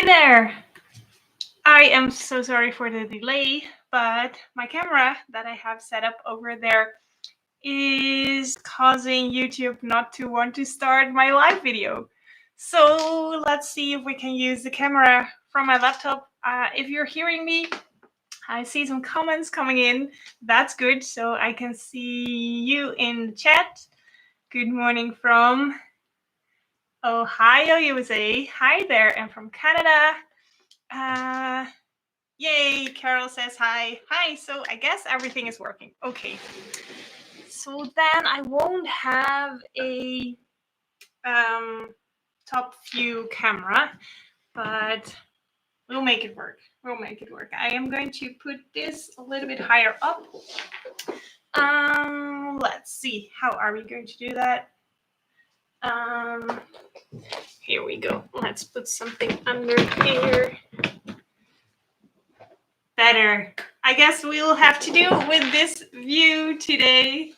Hi there. I am so sorry for the delay, but my camera that I have set up over there is causing YouTube not to want to start my live video. So let's see if we can use the camera from my laptop. If you're hearing me, I see some comments coming in. That's good. So I can see you in the chat. Good morning from Ohio, USA. Hi there. And from Canada. Yay, Carol says hi. Hi, so I guess everything is working. Okay. So then I won't have a top view camera, but we'll make it work. We'll make it work. I am going to put this a little bit higher up. Let's see. How are we going to do that? Here we go. Let's put something under here. Better. I guess we'll have to do with this view today.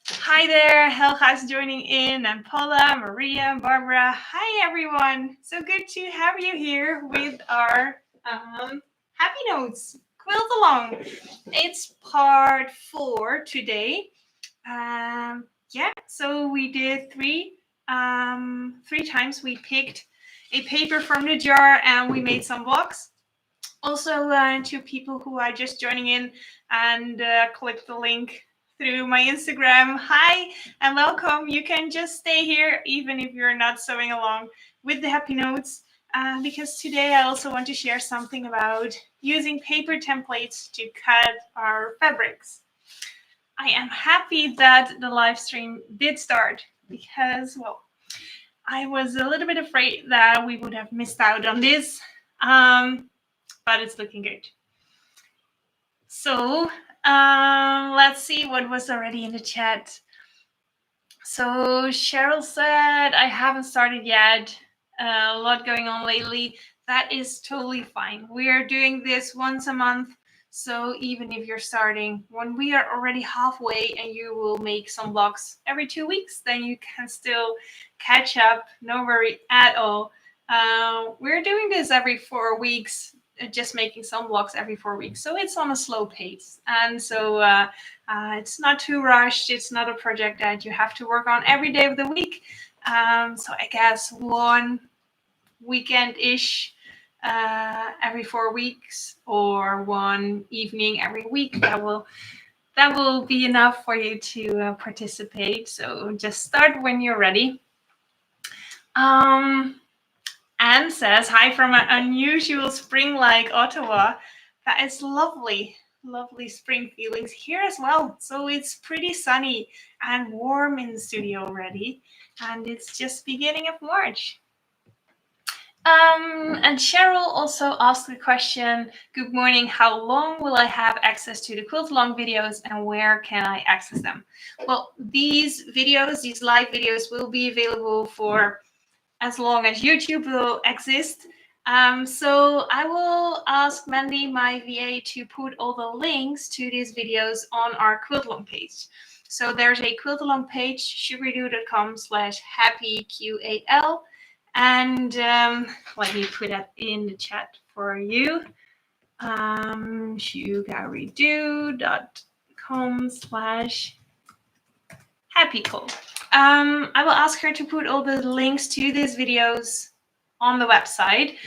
Hi there, Helga's joining in, and Paula, Maria, Barbara. Hi everyone. So good to have you here with our Happy Notes Quilt Along. It's part 4 today. Yeah, so we did three times. We picked a paper from the jar and we made some blocks. Also, to people who are just joining in and click the link through my Instagram, hi and welcome. You can just stay here even if you're not sewing along with the Happy Notes, because today I also want to share something about using paper templates to cut our fabrics. I am happy that the live stream did start because, well, I was a little bit afraid that we would have missed out on this. But it's looking good. So let's see what was already in the chat. So Cheryl said, I haven't started yet. A lot going on lately. That is totally fine. We are doing this once a month. So even if you're starting when we are already halfway and you will make some blocks every 2 weeks, then you can still catch up. No worry at all. We're doing this every 4 weeks. Just making some blocks every 4 weeks. So it's on a slow pace. And so it's not too rushed. It's not a project that you have to work on every day of the week. So I guess one weekend-ish every 4 weeks or one evening every week, that will be enough for you to participate. So just start when you're ready. Anne says, hi from an unusual spring like Ottawa. That is lovely, lovely spring feelings here as well. So it's pretty sunny and warm in the studio already. And it's just beginning of March. And Cheryl also asked the question, good morning, how long will I have access to the Quilt Along videos and where can I access them? Well, these videos, these live videos will be available for as long as YouTube will exist. So I will ask Mandy, my VA, to put all the links to these videos on our Quilt Along page. So there's a Quilt Along page, sugardo.com/happyQAL. And let me put that in the chat for you. sugardo.com/happyquilt. I will ask her to put all the links to these videos on the website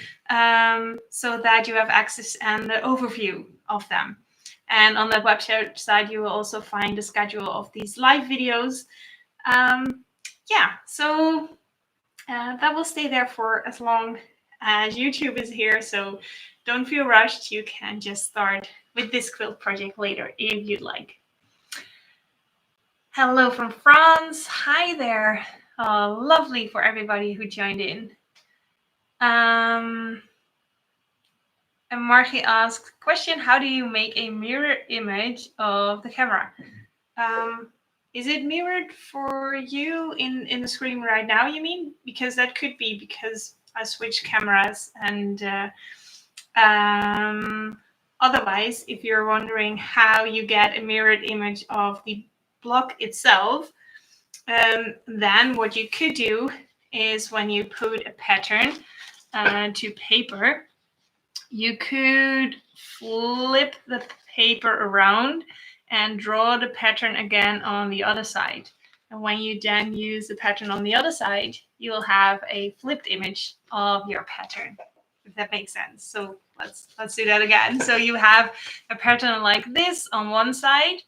so that you have access and the overview of them. And on the website, you will also find the schedule of these live videos. Yeah, so that will stay there for as long as YouTube is here. So don't feel rushed. You can just start with this quilt project later if you'd like. Hello from France. Hi there. Lovely for everybody who joined in. And Margie asked, question, how do you make a mirror image of the camera? Is it mirrored for you in the screen right now, you mean? Because that could be because I switched cameras. And otherwise, if you're wondering how you get a mirrored image of the block itself, then what you could do is when you put a pattern to paper, you could flip the paper around and draw the pattern again on the other side. And when you then use the pattern on the other side, you'll have a flipped image of your pattern, if that makes sense. So let's do that again. So you have a pattern like this on one side,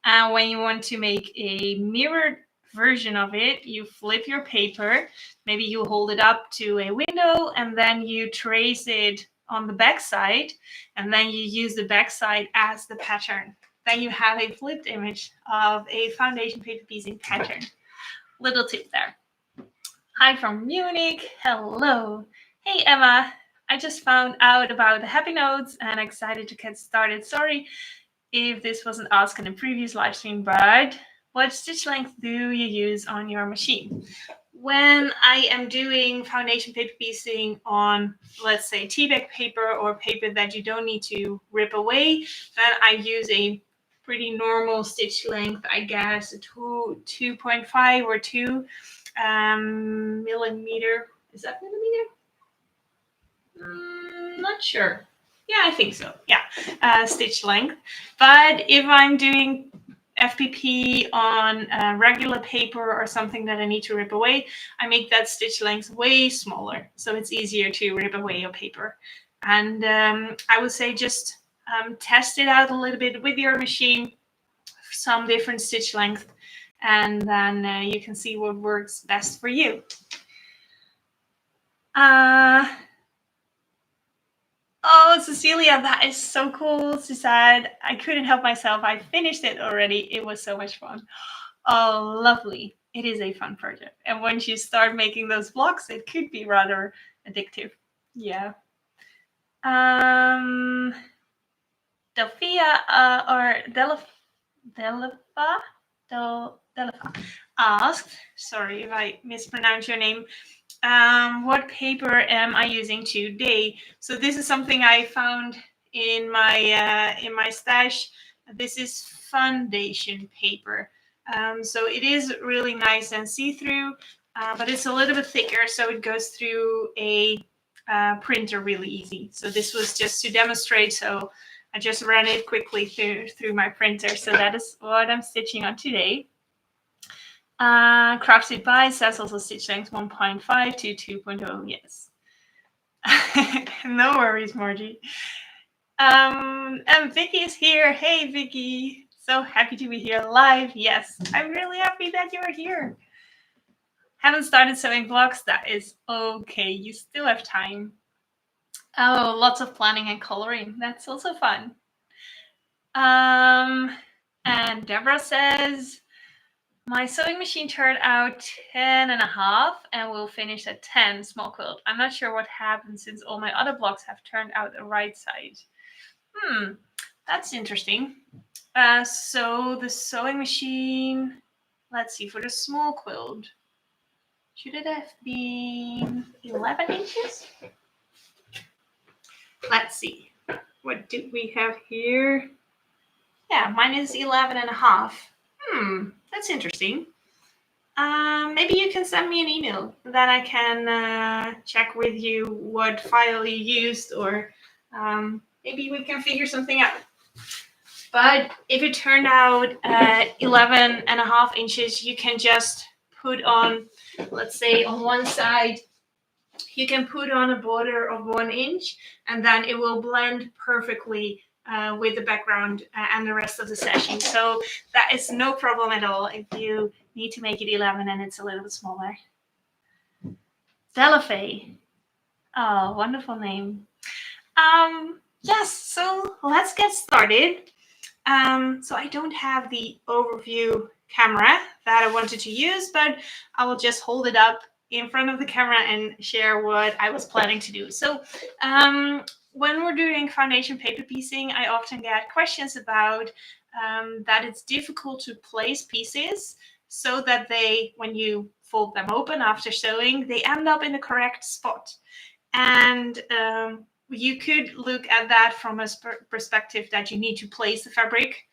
and when you want to make a mirrored version of it, you flip your paper, maybe you hold it up to a window, and then you trace it on the back side, and then you use the back side as the pattern. Then you have a flipped image of a foundation paper piecing pattern. Little tip there. Hi from Munich. Hello. Hey Emma. I just found out about the happy notes and excited to get started. Sorry if this wasn't asked in a previous live stream, but what stitch length do you use on your machine? When I am doing foundation paper piecing on, let's say, tea bag paper or paper that you don't need to rip away, then I use a pretty normal stitch length, I guess, 2.5 or 2 millimeter. Is that millimeter? Not sure. Yeah, I think so. Yeah, stitch length. But if I'm doing FPP on regular paper or something that I need to rip away, I make that stitch length way smaller, so it's easier to rip away your paper. And I would say just test it out a little bit with your machine, some different stitch length, and then you can see what works best for you. Oh, Cecilia, that is so cool. She said, I couldn't help myself. I finished it already. It was so much fun. Oh, lovely. It is a fun project. And once you start making those blocks, it could be rather addictive. Yeah. Delphia or Delifa asked, sorry if I mispronounce your name, what paper am I using today? So this is something I found in my stash. This is foundation paper. So it is really nice and see-through, but it's a little bit thicker, so it goes through a printer really easy. So this was just to demonstrate. So I just ran it quickly through my printer. So that is what I'm stitching on today. Crafted by says also stitch length 1.5 to 2.0. Yes. No worries, Margie. And Vicky is here. Hey, Vicky. So happy to be here live. Yes, I'm really happy that you're here. Haven't started sewing blocks. That is okay. You still have time. Oh, lots of planning and coloring. That's also fun. And Deborah says, my sewing machine turned out 10.5 and will finish at 10 small quilt. I'm not sure what happened since all my other blocks have turned out the right size. That's interesting. So the sewing machine, let's see, for the small quilt, should it have been 11 inches? Let's see. What do we have here? Yeah, mine is 11.5. That's interesting. Maybe you can send me an email, then I can check with you what file you used, or maybe we can figure something out. But if it turned out 11.5 inches, you can just put on, let's say on one side, you can put on a border of 1 inch, and then it will blend perfectly with the background and the rest of the session. So that is no problem at all if you need to make it 11 and it's a little bit smaller. Delafay. Oh, wonderful name. Yes, so let's get started. So I don't have the overview camera that I wanted to use, but I will just hold it up in front of the camera and share what I was planning to do. So when we're doing foundation paper piecing, I often get questions about that it's difficult to place pieces so that they, when you fold them open after sewing, they end up in the correct spot. And you could look at that from a perspective that you need to place the fabric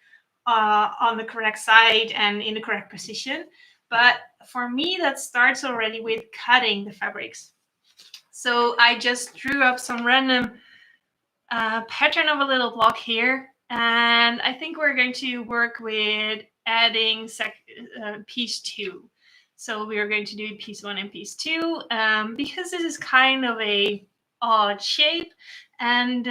on the correct side and in the correct position. But for me, that starts already with cutting the fabrics. So I just drew up some random pattern of a little block here. And I think we're going to work with adding piece 2. So we are going to do piece 1 and piece 2 because this is kind of a odd shape. And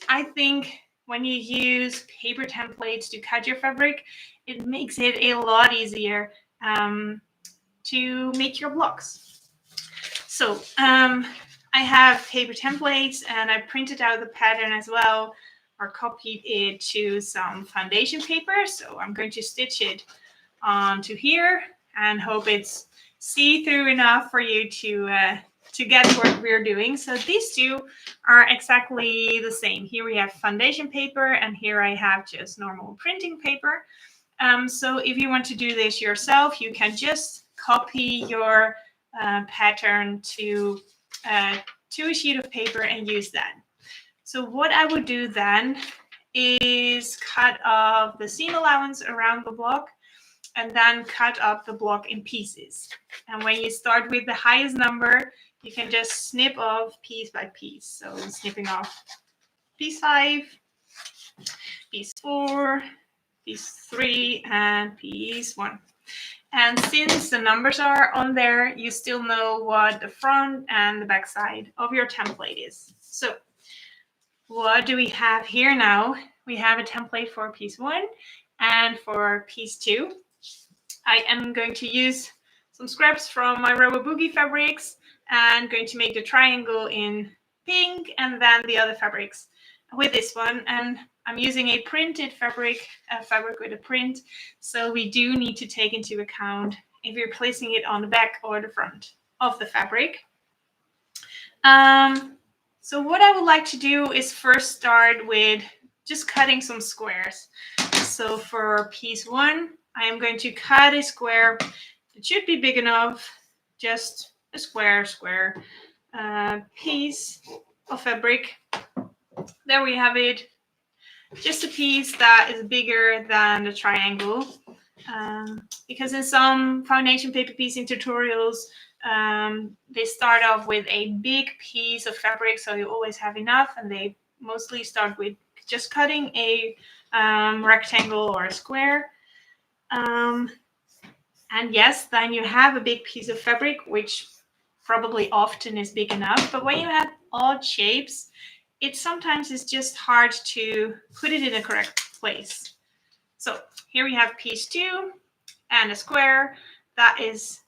I think when you use paper templates to cut your fabric, it makes it a lot easier to make your blocks. So I have paper templates and I printed out the pattern as well, or copied it to some foundation paper. So I'm going to stitch it onto here and hope it's see-through enough for you to get what we're doing. So these two are exactly the same. Here we have foundation paper and here I have just normal printing paper. So if you want to do this yourself, you can just copy your pattern to a sheet of paper and use that. So what I would do then is cut off the seam allowance around the block and then cut up the block in pieces. And when you start with the highest number, you can just snip off piece by piece. So snipping off piece 5, piece 4, piece 3, and piece 1. And since the numbers are on there, you still know what the front and the back side of your template is. So what do we have here now? We have a template for piece 1 and for piece 2. I am going to use some scraps from my Robo Boogie fabrics and going to make the triangle in pink and then the other fabrics with this one. And I'm using a printed fabric with a print. So we do need to take into account if you're placing it on the back or the front of the fabric. So what I would like to do is first start with just cutting some squares. So for piece 1, I am going to cut a square. It should be big enough, just a square piece of fabric. There we have it. Just a piece that is bigger than the triangle. Because in some foundation paper piecing tutorials, they start off with a big piece of fabric, so you always have enough, and they mostly start with just cutting a rectangle or a square. And yes, then you have a big piece of fabric, which probably often is big enough. But when you have odd shapes, it sometimes is just hard to put it in the correct place. So here we have piece 2 and a square that is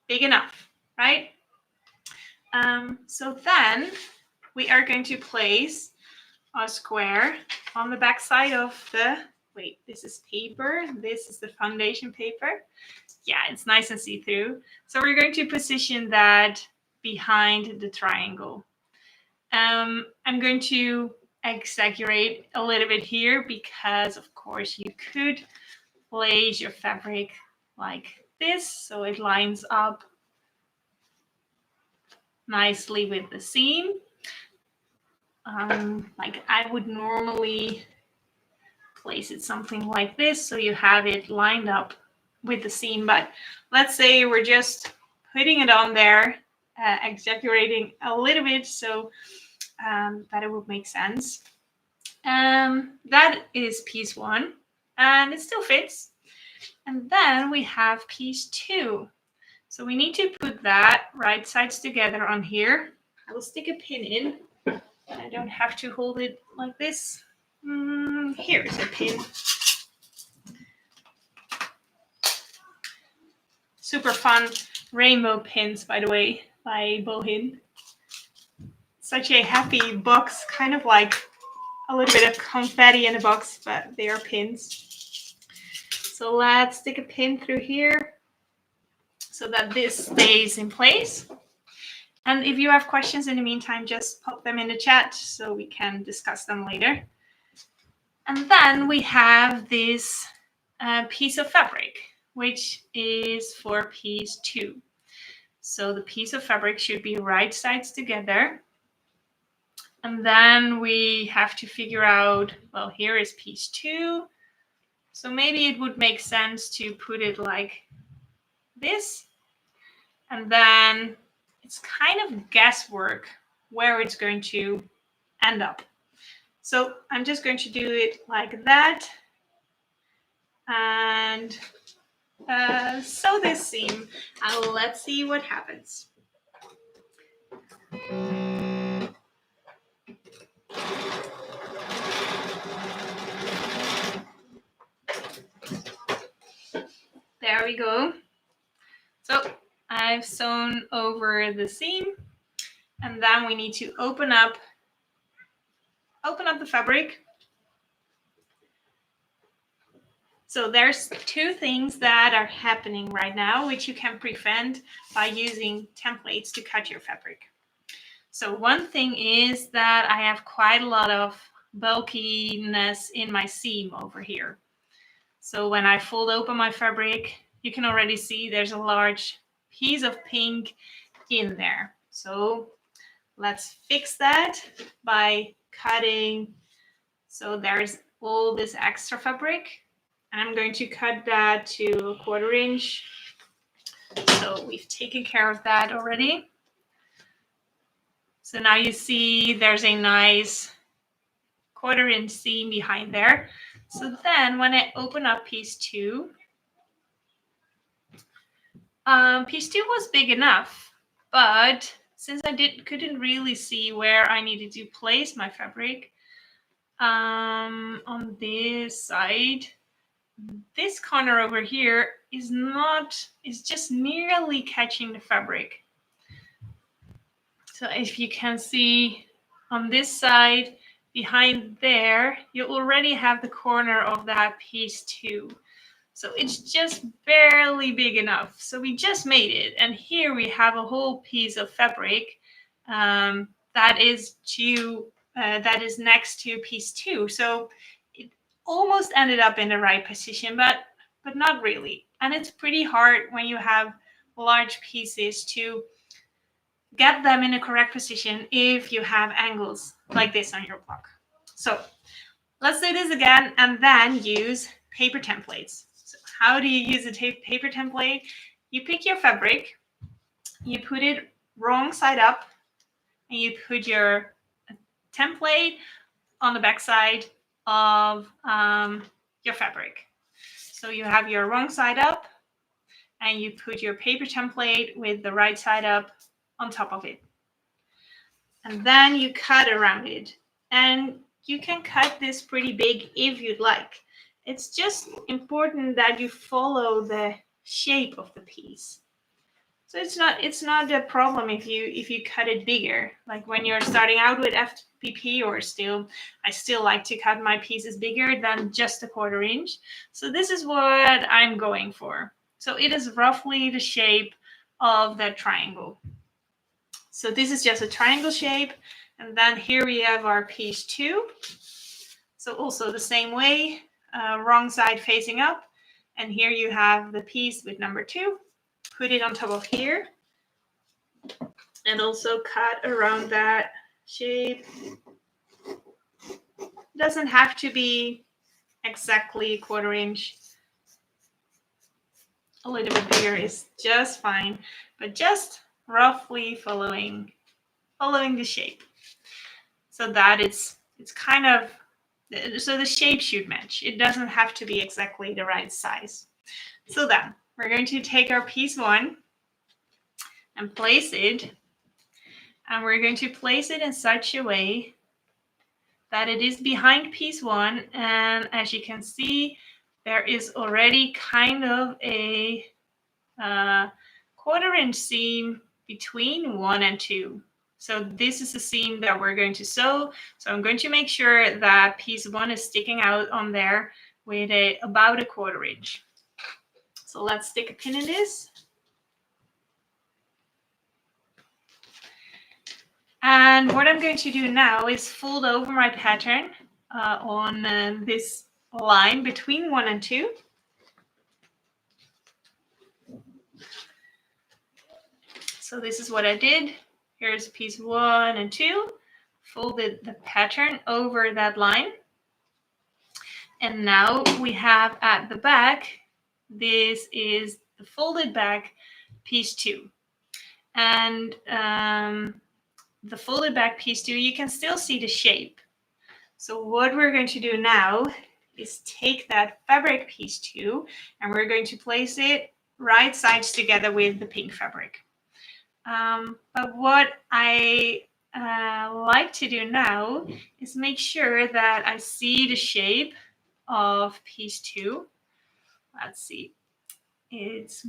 big enough, right? So then we are going to place a square on the back side of the, wait, this is paper. This is the foundation paper. Yeah, it's nice and see-through. So we're going to position that behind the triangle. I'm going to exaggerate a little bit here because, of course, you could place your fabric like this so it lines up nicely with the seam. Like I would normally place it something like this so you have it lined up with the seam, but let's say we're just putting it on there, exaggerating a little bit so that it would make sense. That is piece 1 and it still fits. And then we have piece 2. So we need to put that right sides together on here. I will stick a pin in. I don't have to hold it like this. Here is a pin. Super fun rainbow pins, by the way, by Bohin. Such a happy box, kind of like a little bit of confetti in a box, but they are pins. So let's stick a pin through here so that this stays in place. And if you have questions in the meantime, just pop them in the chat so we can discuss them later. And then we have this piece of fabric, which is for piece 2. So the piece of fabric should be right sides together. And then we have to figure out, well, here is piece 2. So maybe it would make sense to put it like this. And then it's kind of guesswork where it's going to end up. So I'm just going to do it like that and sew this seam, and let's see what happens. There we go. So I've sewn over the seam, and then we need to open up the fabric. So there's two things that are happening right now, which you can prevent by using templates to cut your fabric. So one thing is that I have quite a lot of bulkiness in my seam over here. So when I fold open my fabric, you can already see there's a large piece of pink in there. So let's fix that by cutting. So there's all this extra fabric, and I'm going to cut that to 1/4 inch. So we've taken care of that already. So now you see there's a nice 1/4 inch seam behind there. So then when I open up piece 2, piece 2 was big enough, but since I couldn't really see where I needed to place my fabric, on this side, this corner over here is just nearly catching the fabric. So if you can see on this side behind there, you already have the corner of that piece 2. So it's just barely big enough. So we just made it. And here we have a whole piece of fabric that is next to piece 2. So it almost ended up in the right position, but not really. And it's pretty hard when you have large pieces to get them in a correct position if you have angles like this on your block. So let's do this again and then use paper templates. So how do you use a paper template? You pick your fabric, you put it wrong side up, and you put your template on the back side of your fabric. So you have your wrong side up, and you put your paper template with the right side up on top of it. And then you cut around it. And you can cut this pretty big if you'd like. It's just important that you follow the shape of the piece. So it's not a problem if you cut it bigger. Like when you're starting out with FPP I still like to cut my pieces bigger than just a 1/4 inch. So this is what I'm going for. So it is roughly the shape of that triangle. So this is just a triangle shape. And then here we have our piece 2. So also the same way, wrong side facing up. And here you have the piece with number 2. Put it on top of here. And also cut around that shape. It doesn't have to be exactly 1/4 inch. A little bit bigger is just fine, but just roughly following the shape. So that it's kind of, so the shape should match. It doesn't have to be exactly the right size. So then we're going to take our piece 1 and place it. And we're going to place it in such a way that it is behind piece 1. And as you can see, there is already kind of a 1/4 inch seam between 1 and 2. So this is the seam that we're going to sew. So I'm going to make sure that piece 1 is sticking out on there with about a 1/4 inch. So let's stick a pin in this. And what I'm going to do now is fold over my pattern on this line between 1 and 2. So this is what I did. Here's piece 1 and 2. Folded the pattern over that line. And now we have at the back, this is the folded back piece 2. and the folded back piece 2, you can still see the shape. So what we're going to do now is take that fabric piece 2 and we're going to place it right sides together with the pink fabric. But what I like to do now is make sure that I see the shape of piece 2. Let's see. It's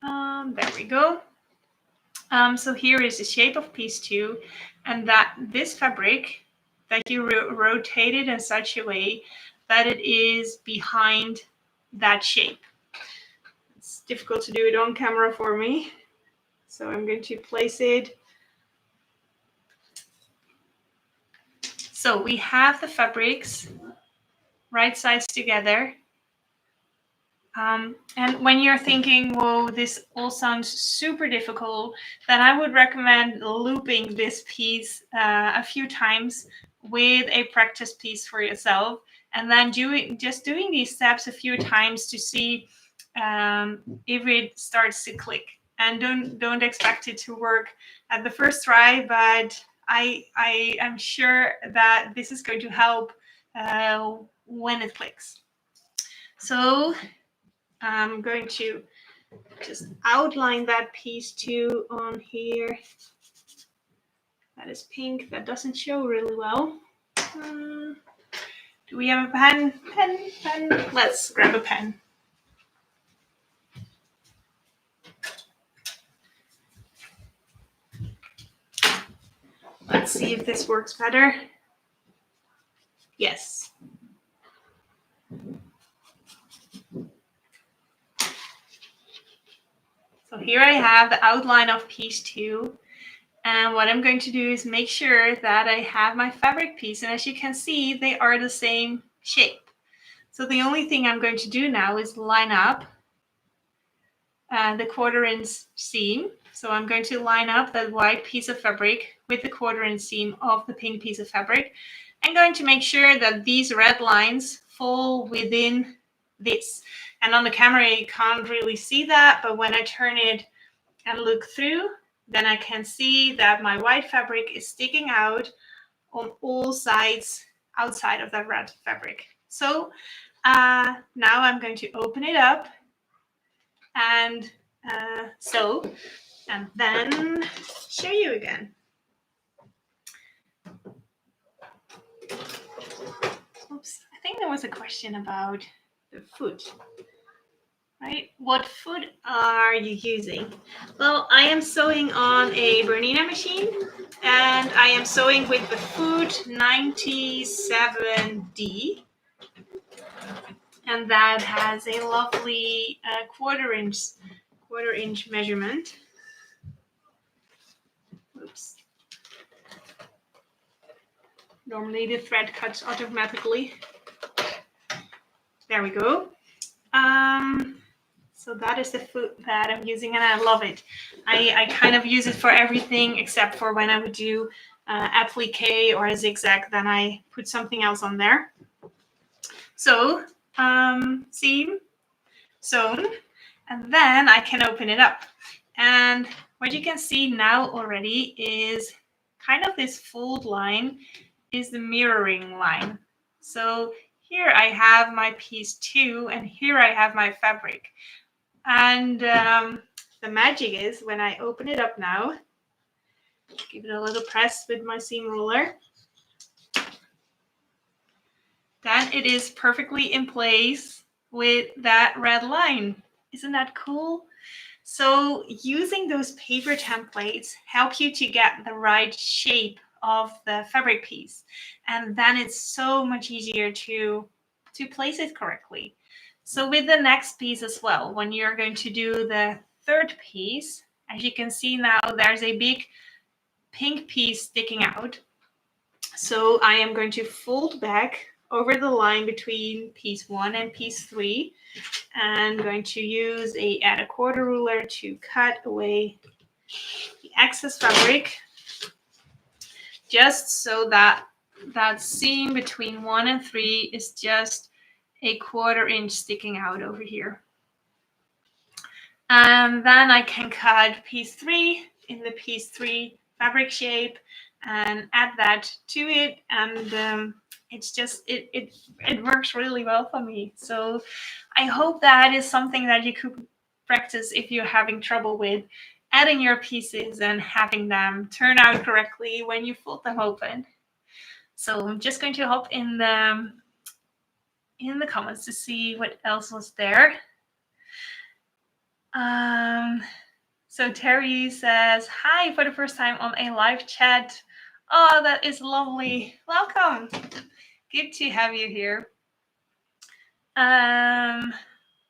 there we go. So here is the shape of piece 2, and that this fabric that you rotated in such a way that it is behind that shape. It's difficult to do it on camera for me, so I'm going to place it. So we have the fabrics right sides together. And when you're thinking, whoa, this all sounds super difficult, then I would recommend looping this piece a few times with a practice piece for yourself, and then just doing these steps a few times to see if it starts to click. And don't expect it to work at the first try, but I am sure that this is going to help when it clicks. So I'm going to just outline that piece 2 on here. That is pink. That doesn't show really well. Do we have a pen? Pen. Let's grab a pen. Let's see if this works better. Yes. So here I have the outline of piece 2. And what I'm going to do is make sure that I have my fabric piece. And as you can see, they are the same shape. So the only thing I'm going to do now is line up the 1/4 inch seam. So I'm going to line up that white piece of fabric with the 1/4 inch seam of the pink piece of fabric. I'm going to make sure that these red lines fall within this. And on the camera, you can't really see that, but when I turn it and look through, then I can see that my white fabric is sticking out on all sides outside of that red fabric. So now I'm going to open it up and sew, and then show you again. Oops, I think there was a question about the foot, right? What foot are you using? Well, I am sewing on a Bernina machine, and I am sewing with the foot 97D. And that has a lovely 1/4 inch measurement. Oops. Normally the thread cuts automatically. There we go. So that is the foot that I'm using, and I love it. I kind of use it for everything except for when I would do applique or a zigzag, then I put something else on there. So seam sewn, and then I can open it up. And what you can see now already is kind of this fold line is the mirroring line. So here I have my piece 2, and here I have my fabric. And the magic is when I open it up now, give it a little press with my seam roller, then it is perfectly in place with that red line. Isn't that cool? So using those paper templates help you to get the right shape of the fabric piece. And then it's so much easier to place it correctly. So with the next piece as well, when you're going to do the 3rd piece, as you can see now, there's a big pink piece sticking out. So I am going to fold back over the line between piece 1 and piece 3. And I'm going to use a 1/4 ruler to cut away the excess fabric, just so that that seam between 1 and 3 is just a 1/4 inch sticking out over here. And then I can cut piece 3 in the piece 3 fabric shape and add that to it. And it's just, it works really well for me. So I hope that is something that you could practice if you're having trouble with adding your pieces and having them turn out correctly when you fold them open. So I'm just going to hop in the comments to see what else was there. So Terry says, hi for the first time on a live chat. Oh, that is lovely. Welcome. Good to have you here. Oh,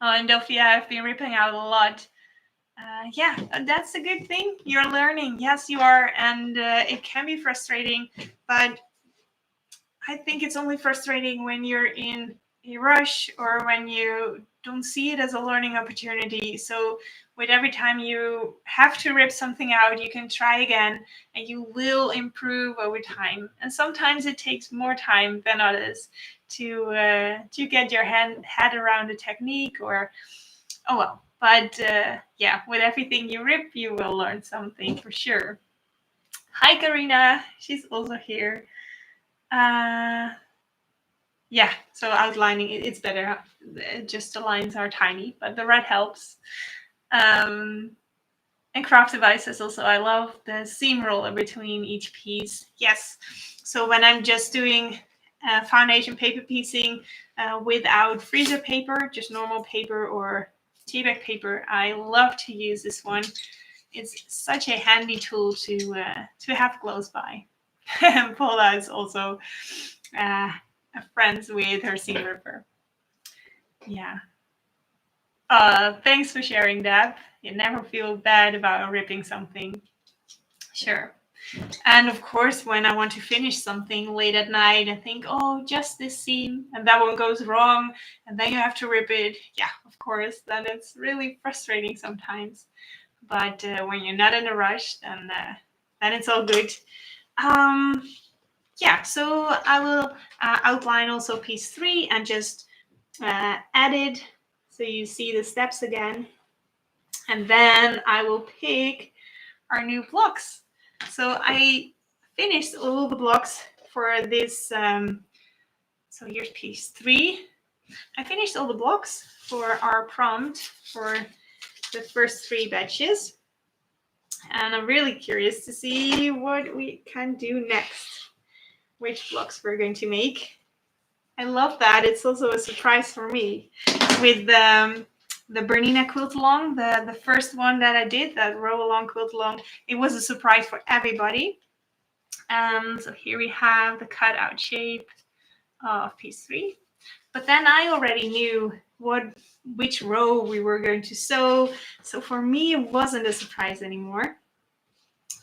and Delphia, I've been ripping out a lot. Yeah, that's a good thing. You're learning. Yes, you are. And it can be frustrating, but I think it's only frustrating when you're in a rush or when you don't see it as a learning opportunity. So with every time you have to rip something out, you can try again and you will improve over time. And sometimes it takes more time than others to get your head around a technique or, oh well. But yeah, with everything you rip, you will learn something for sure. Hi, Karina. She's also here. Yeah, so outlining it's better. Just the lines are tiny, but the red helps. And craft devices also, I love the seam roller between each piece. Yes, so when I'm just doing foundation paper piecing without freezer paper, just normal paper or tea bag paper, I love to use this one. It's such a handy tool to have close by. Paula is also friends with her seam ripper. Yeah. Thanks for sharing that. You never feel bad about ripping something. Sure. And of course, when I want to finish something late at night, I think, oh, just this seam, and that one goes wrong, and then you have to rip it. Yeah, of course, then it's really frustrating sometimes. But when you're not in a rush, then it's all good. Yeah, so I will outline also piece 3 and just add it so you see the steps again. And then I will pick our new blocks. So I finished all the blocks for this. So here's piece 3. I finished all the blocks for our prompt for the first 3 batches. And I'm really curious to see what we can do next, which blocks we're going to make. I love that. It's also a surprise for me. With the Bernina quilt along, the first one that I did, that row along quilt along, it was a surprise for everybody. So here we have the cutout shape of piece 3. But then I already knew which row we were going to sew. So for me, it wasn't a surprise anymore.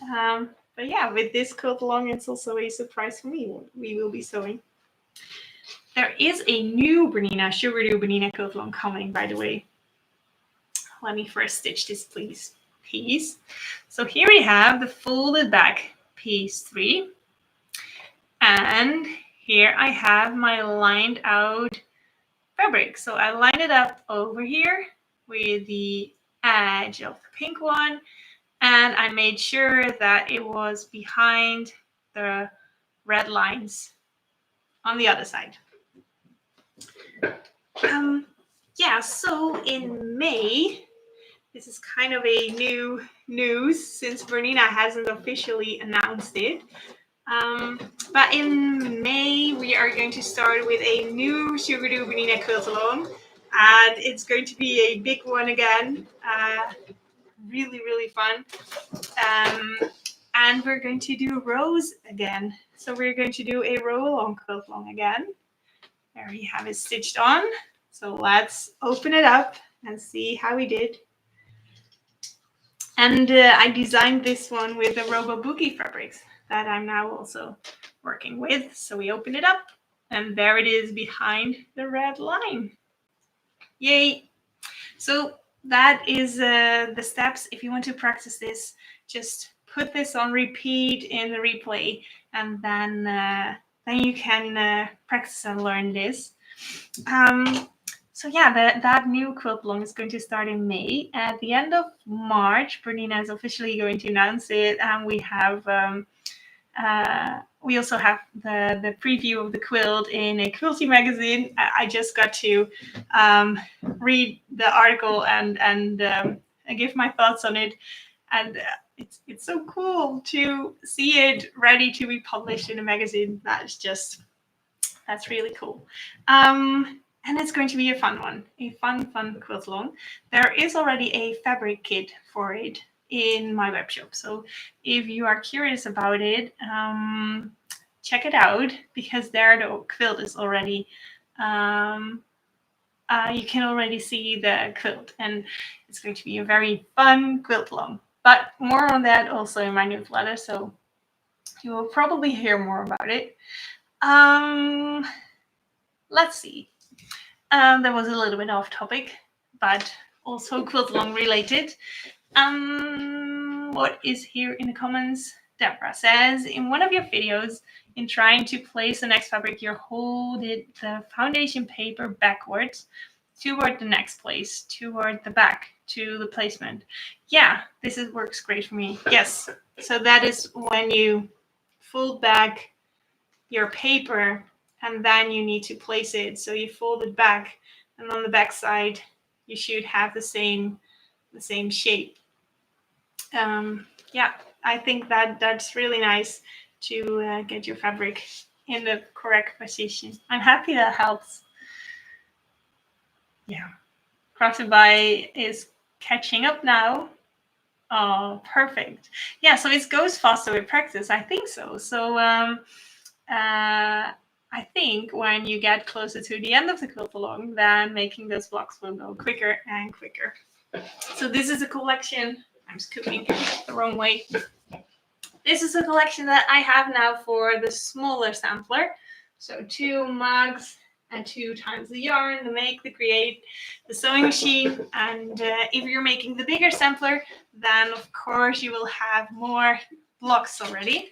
But yeah, with this quilt along, it's also a surprise for me what we will be sewing. There is a new Bernina, Sugardew Bernina quilt along coming, by the way. Let me first stitch this piece. So here we have the folded back piece 3. And here I have my lined out fabric. So I lined it up over here with the edge of the pink one. And I made sure that it was behind the red lines on the other side. Yeah, so in May, this is kind of a new news since Bernina hasn't officially announced it. But in May, we are going to start with a new Sugardew Bernina quilt along, and it's going to be a big one again. Really, really fun. And we're going to do rows again. So we're going to do a row along quilt along again. There we have it stitched on. So let's open it up and see how we did. And I designed this one with the Robo Boogie fabrics that I'm now also working with. So we open it up and there it is behind the red line. Yay! So that is the steps. If you want to practice this, just put this on repeat in the replay, and then you can practice and learn this. So yeah, that new quilt along is going to start in May. At the end of March, Bernina is officially going to announce it, and we also have the preview of the quilt in a quilting magazine. I just got to read the article and give my thoughts on it, and it's so cool to see it ready to be published in a magazine. That's really cool. And it's going to be a fun one, a fun quilt along. There is already a fabric kit for it in my web shop. So if you are curious about it, check it out, because there the quilt is already, you can already see the quilt, and it's going to be a very fun quilt along. But more on that also in my newsletter, so you will probably hear more about it. Let's see. That was a little bit off topic, but also quilt along related. What is here in the comments? Deborah says, in one of your videos, in trying to place the next fabric, you hold the foundation paper backwards toward the next place, toward the back to the placement. Yeah, works great for me. Yes, so that is when you fold back your paper, and then you need to place it. So you fold it back, and on the back side, you should have the same shape. Yeah, I think that's really nice to get your fabric in the correct position. I'm happy that helps. Yeah, Crafted by is catching up now. Oh, perfect. Yeah, so it goes faster with practice. I think so. So I think when you get closer to the end of the quilt along, then making those blocks will go quicker and quicker. So this is a collection. I'm scooping the wrong way. This is a collection that I have now for the smaller sampler. So 2 mugs and 2 times the yarn, the make, the create, the sewing machine. And if you're making the bigger sampler, then of course you will have more blocks already.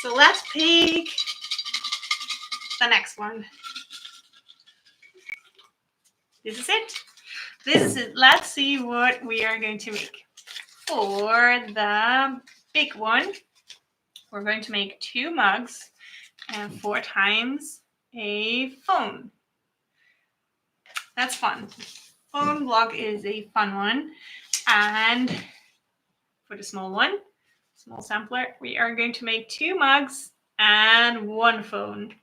So let's pick the next one. This is it. Let's see what we are going to make. For the big one, we're going to make 2 mugs and 4 times a phone. That's fun. Phone block is a fun one. And for the small one, small sampler, we are going to make 2 mugs and 1 phone.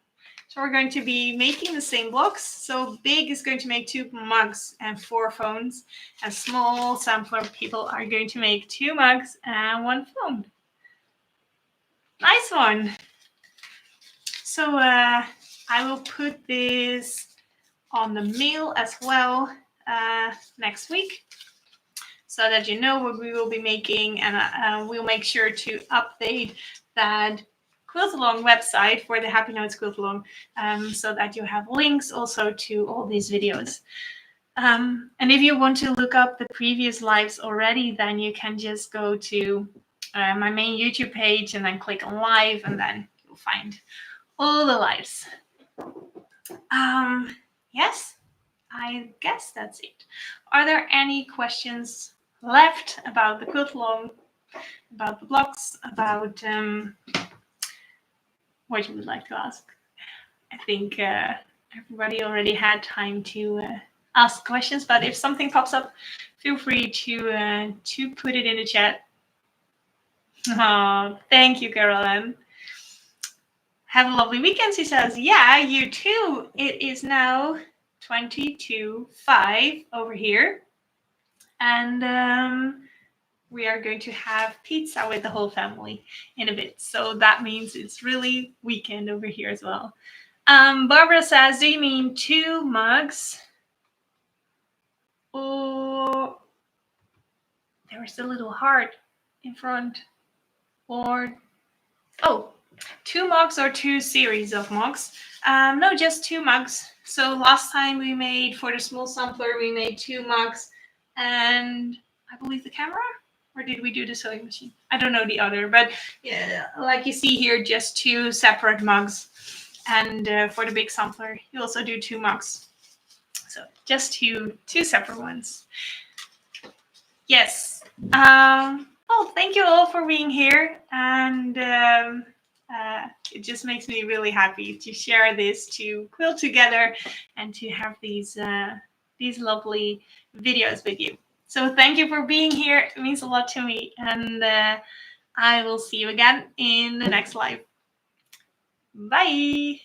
So we're going to be making the same blocks. So big is going to make 2 mugs and 4 phones. And small sampler people are going to make 2 mugs and 1 phone. Nice one. So I will put this on the mail as well next week, so that you know what we will be making, and we'll make sure to update that Quilt Along website for the Happy Notes Quilt Along, so that you have links also to all these videos. And if you want to look up the previous lives already, then you can just go to my main YouTube page and then click on live, and then you'll find all the lives. Yes, I guess that's it. Are there any questions left about the quilt along, about the blocks, about what you would like to ask? I think everybody already had time to ask questions, but if something pops up, feel free to put it in the chat. Oh, thank you, Carolyn. Have a lovely weekend, she says. Yeah, you too. It is now 22:05 over here. And we are going to have pizza with the whole family in a bit. So that means it's really weekend over here as well. Barbara says, do you mean 2 mugs? Or there was a little heart in front. Or, oh, 2 mugs or 2 series of mugs? No, just 2 mugs. So last time we made, for the small sampler, we made 2 mugs and I believe the camera? Or did we do the sewing machine? I don't know the other, but yeah, like you see here, just 2 separate mugs. And for the big sampler, you also do 2 mugs. So just two separate ones. Yes. Well, thank you all for being here, and it just makes me really happy to share this, to quilt together, and to have these lovely videos with you. So thank you for being here. It means a lot to me, and I will see you again in the next live. Bye.